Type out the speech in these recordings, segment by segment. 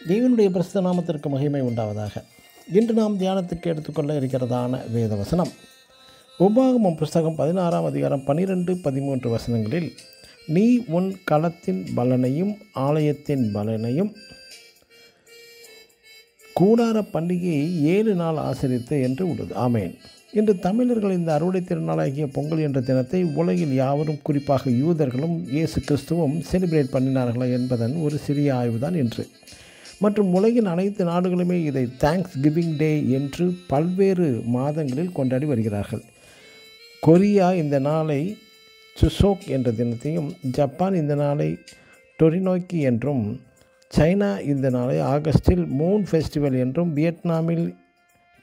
தேவனுடைய பரிசுத்த நாமத்திற்கு மகிமை உண்டாவதாக. இன்று நாம் தியானத்துக்கு எடுத்துக்கொள்ள இருக்கிறதான வேத வசனம் உபாகமம் புஸ்தகம் 16ஆம் அதிகாரம் 12-13 வசனங்களில், நீ உன் களத்தின் பலனையும் ஆலயத்தின் பலனையும் கூடார பண்டிகையை 7 நாள் ஆசரித்து என்று உள்ளது. ஆமேன். இன்று தமிழர்கள் இந்த அறுவடை திருநாளாகிய பொங்கல் என்ற தினத்தை உலகில் யாவரும், குறிப்பாக யூதர்களும் இயேசு கிறிஸ்துவும் செலிப்ரேட் பண்ணினார்களா என்பதன் ஒரு சிறிய ஆய்வுதான் இன்று. மற்றும் உலகின் அனைத்து நாடுகளுமே இதை தேங்க்ஸ் கிவிங் டே என்று பல்வேறு மாதங்களில் கொண்டாடி வருகிறார்கள். கொரியா இந்த நாளை சுசோக் என்ற தினத்தையும், ஜப்பான் இந்த நாளை டொரினோக்கி என்றும், சைனா இந்த நாளை ஆகஸ்டில் மூன் ஃபெஸ்டிவல் என்றும், வியட்நாமில்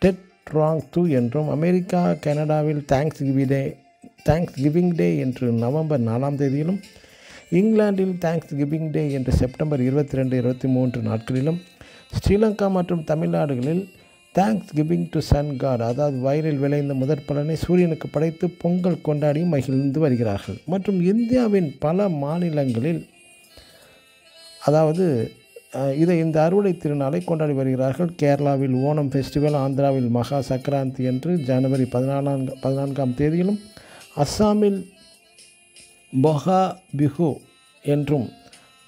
டெட் ட்ராங் தூ என்றும், அமெரிக்கா கனடாவில் தேங்க்ஸ் கிவிங் டே என்று நவம்பர் 4ஆம் தேதியிலும், இங்கிலாந்தில் தேங்க்ஸ் கிவிங் டே என்று செப்டம்பர் 22-23 நாட்களிலும், ஸ்ரீலங்கா மற்றும் தமிழ்நாடுகளில் thanks giving to Sun God, அதாவது வயலில் விளைந்த முதற் பலனை சூரியனுக்கு படைத்து பொங்கல் கொண்டாடி மகிழ்ந்து வருகிறார்கள். மற்றும் இந்தியாவின் பல மாநிலங்களில் இந்த அறுவடை திருநாளை கொண்டாடி வருகிறார்கள். கேரளாவில் ஓணம் ஃபெஸ்டிவல், ஆந்திராவில் மகா சக்கராந்தி என்று ஜனவரி 14ஆம் தேதியிலும், அஸ்ஸாமில் பொஹா பிஹு என்றும்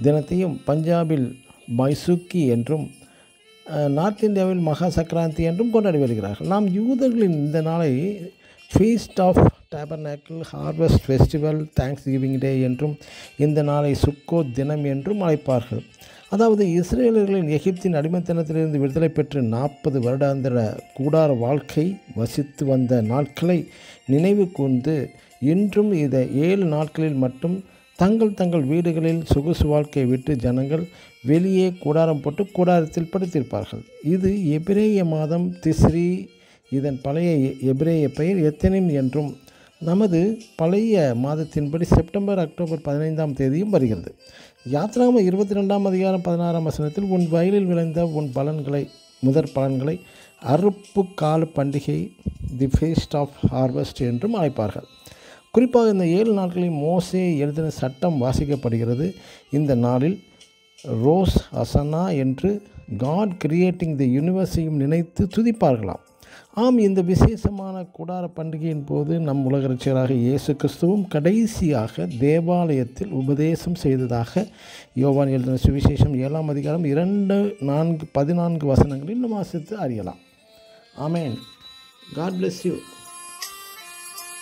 தினத்தையும், பஞ்சாபில் மைசூக்கி என்றும், நார்த் இந்தியாவில் மகா சக்கராந்தி என்றும் கொண்டாடி வருகிறார்கள். நாம் யூதர்களின் இந்த நாளை feast of tabernacle, harvest festival, thanksgiving day என்றும், இந்த நாளை சுக்கோத் தினம் என்றும் அழைப்பார்கள். அதாவது இஸ்ரேலர்களின் எகிப்தின் அடிமைத்தனத்திலிருந்து விடுதலை பெற்று 40 வருடாந்திர கூடார வாழ்க்கை வசித்து வந்த நாட்களை நினைவு கூர்ந்து இன்றும் இதை 7 நாட்களில் மட்டும் தங்கள் வீடுகளில் சொகுசு வாழ்க்கையை விட்டு ஜனங்கள் வெளியே கூடாரம் போட்டு கூடாரத்தில் படுத்திருப்பார்கள். இது எபிரேய மாதம் திஸ்ரி. இதன் பழைய எபிரேய பெயர் எத்தனிம் என்றும், நமது பழைய மாதத்தின்படி செப்டம்பர் அக்டோபர் 15ஆம் தேதியும் வருகிறது. யாத்ராகமம் 22ஆம் அதிகாரம் 16ஆம் வசனத்தில், உன் வயலில் விளைந்த உன் முதற் பலன்களை அறுப்பு கால பண்டிகை, தி ஃபீஸ்ட் ஆஃப் ஹார்வெஸ்ட் என்றும் அழைப்பார்கள். குறிப்பாக இந்த 7 நாட்களில் மோசே எழுதின சட்டம் வாசிக்கப்படுகிறது. இந்த நாளில் ரோஸ் அசனா என்று காட் கிரியேட்டிங் தி யூனிவர்ஸையும் நினைத்து துதிப்பார்களாம். ஆம், இந்த விசேஷமான கூடார பண்டிகையின் போது நம் உலக இரட்சகராக இயேசு கிறிஸ்துவும் கடைசியாக தேவாலயத்தில் உபதேசம் செய்ததாக யோவான் எழுதின சுவிசேஷம் 7ஆம் அதிகாரம் 2-14 வசனங்களில் நாம் வாசித்து அறியலாம். ஆமேன். God bless you.